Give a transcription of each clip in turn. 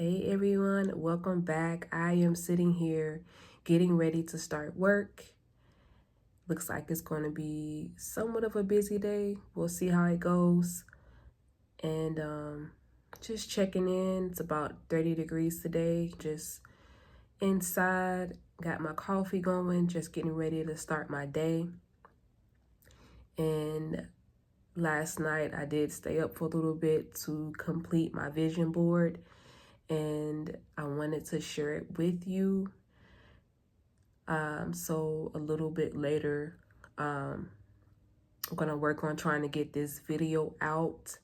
Hey everyone, welcome back. I am sitting here getting ready to start work. Looks like it's going to be somewhat of a busy day. We'll see how it goes. And just checking in. It's about 30 degrees today. Just inside, got my coffee going, just getting ready to start my day. And last night I did stay up for a little bit to complete my vision board, and I wanted to share it with you. So a little bit later, I'm gonna work on trying to get this video out.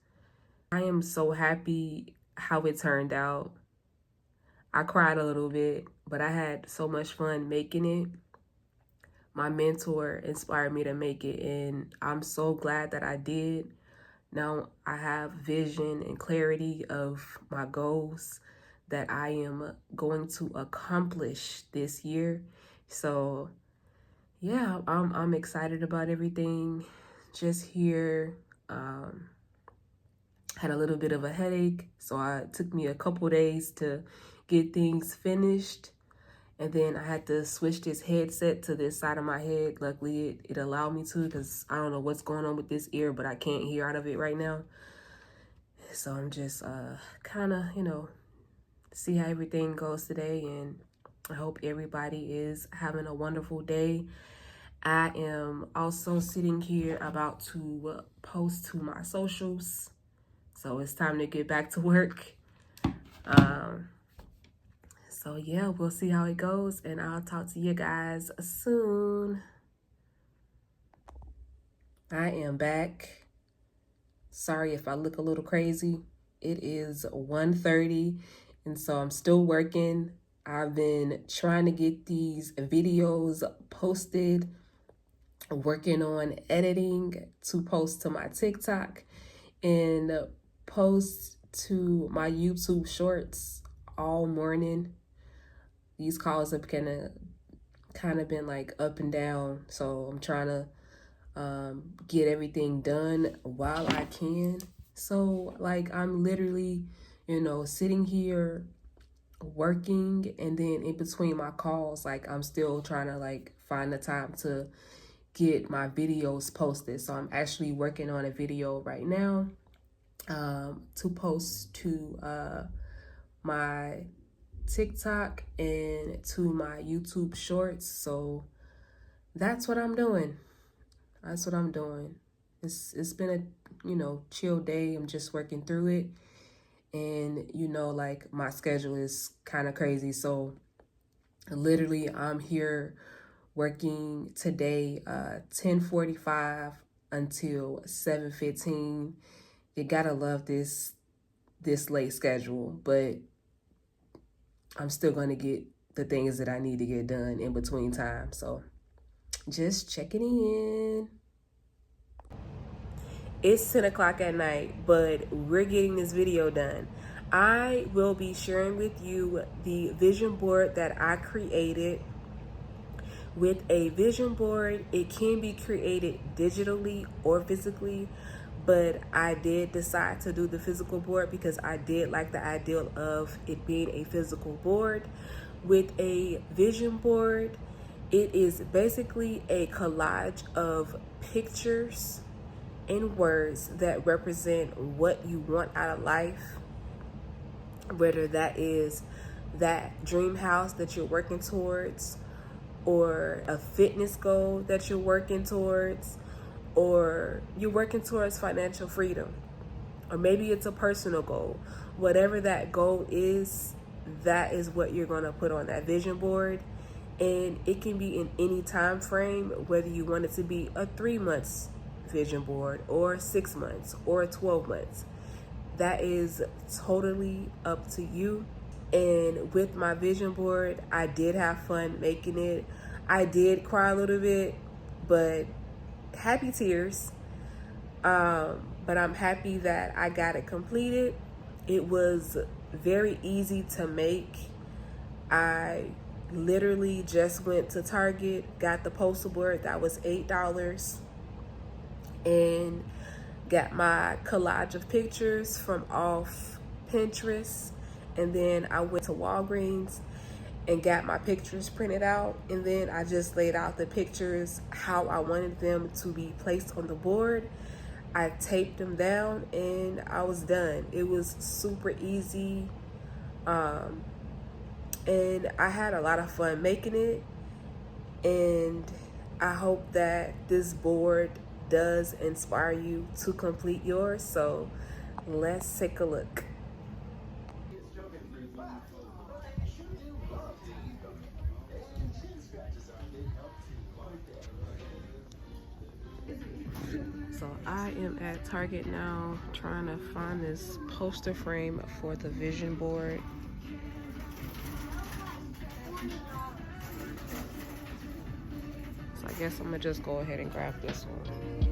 I am so happy how it turned out. I cried a little bit, but I had so much fun making it. My mentor inspired me to make it, and I'm so glad that I did. Now I have vision and clarity of my goals that I am going to accomplish this year. So yeah, I'm excited about everything. Just here, had a little bit of a headache, so it took me a couple days to get things finished. And then I had to switch this headset to this side of my head. Luckily, it allowed me to, because I don't know what's going on with this ear, but I can't hear out of it right now. So I'm just kind of, see how everything goes today. And I hope everybody is having a wonderful day. I am also sitting here about to post to my socials. So it's time to get back to work. So yeah, we'll see how it goes, and I'll talk to you guys soon. I am back. Sorry if I look a little crazy. It is 1:30, and so I'm still working. I've been trying to get these videos posted, working on editing to post to my TikTok and post to my YouTube shorts all morning. These calls have kind of been like up and down, so I'm trying to get everything done while I can. So like I'm literally, sitting here working, and then in between my calls, like I'm still trying to like find the time to get my videos posted. So I'm actually working on a video right now to post to my TikTok and to my YouTube shorts. So that's what I'm doing. That's what I'm doing. It's been a chill day. I'm just working through it. And like my schedule is kind of crazy. So literally I'm here working today 10:45 until 7:15. You gotta love this late schedule, but I'm still gonna get the things that I need to get done in between time. So just checking in. It's 10 o'clock at night, but we're getting this video done. I will be sharing with you the vision board that I created. With a vision board, it can be created digitally or physically, but I did decide to do the physical board because I did like the idea of it being a physical board. With a vision board, it is basically a collage of pictures and words that represent what you want out of life, whether that is that dream house that you're working towards, or a fitness goal that you're working towards, or you're working towards financial freedom, or maybe it's a personal goal. Whatever that goal is, that is what you're going to put on that vision board. And it can be in any time frame, whether you want it to be a 3 months vision board or 6 months or 12 months. That is totally up to you. And with my vision board, I did have fun making it. I did cry a little bit, but happy tears. But I'm happy that I got it completed. It was very easy to make. I literally just went to Target, got the poster board that was $8, and got my collage of pictures from off Pinterest, and then I went to Walgreens and got my pictures printed out, and then I just laid out the pictures how I wanted them to be placed on the board. I taped them down and I was done. It was super easy, and I had a lot of fun making it, and I hope that this board does inspire you to complete yours. So let's take a look. So I am at Target now trying to find this poster frame for the vision board. So I guess I'm gonna just go ahead and grab this one.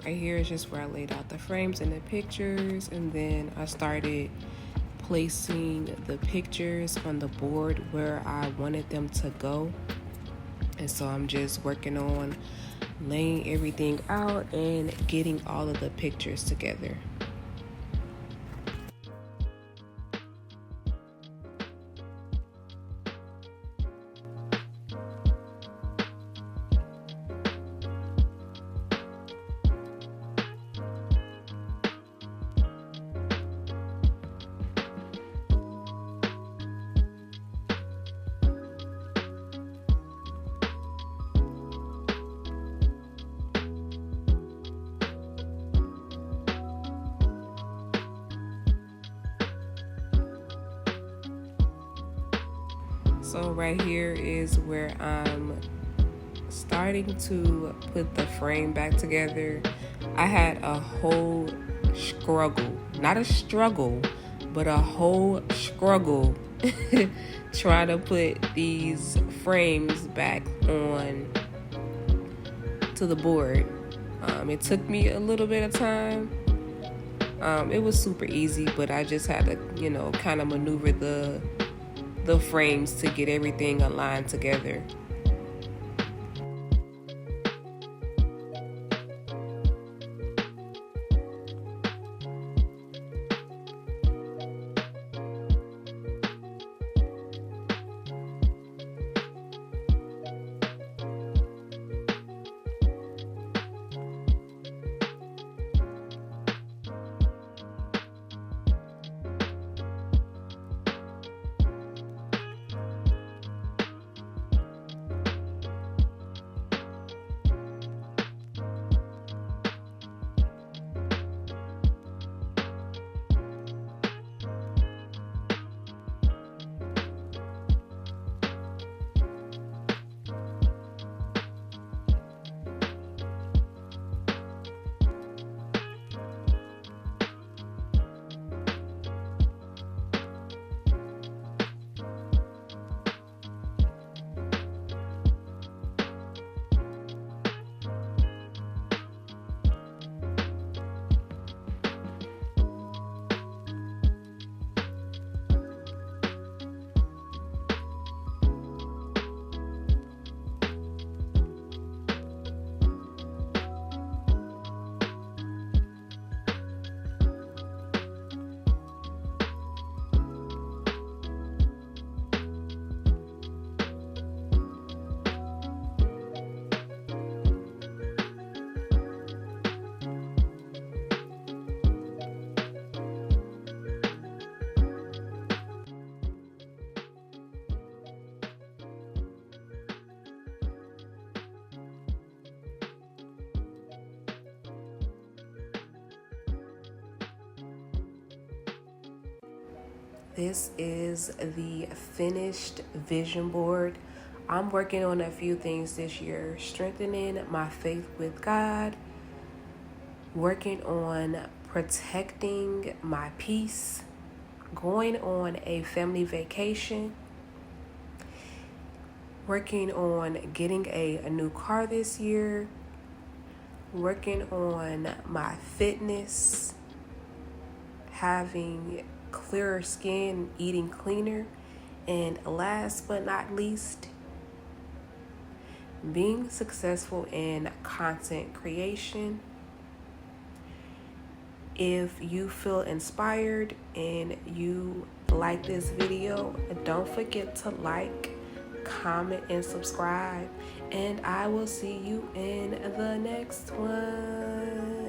Right here is just where I laid out the frames and the pictures, and then I started placing the pictures on the board where I wanted them to go. And so I'm just working on laying everything out and getting all of the pictures together. So right here is where I'm starting to put the frame back together. I had a whole struggle, not a struggle, but a whole struggle trying to put these frames back on to the board. It took me a little bit of time. It was super easy, but I just had to, kind of maneuver the frames to get everything aligned together. This is the finished vision board. I'm working on a few things this year, strengthening my faith with God, working on protecting my peace, going on a family vacation, working on getting a new car this year, working on my fitness, having clearer skin, eating cleaner, and last but not least, being successful in content creation. If you feel inspired and you like this video, don't forget to like, comment, and subscribe. And I will see you in the next one.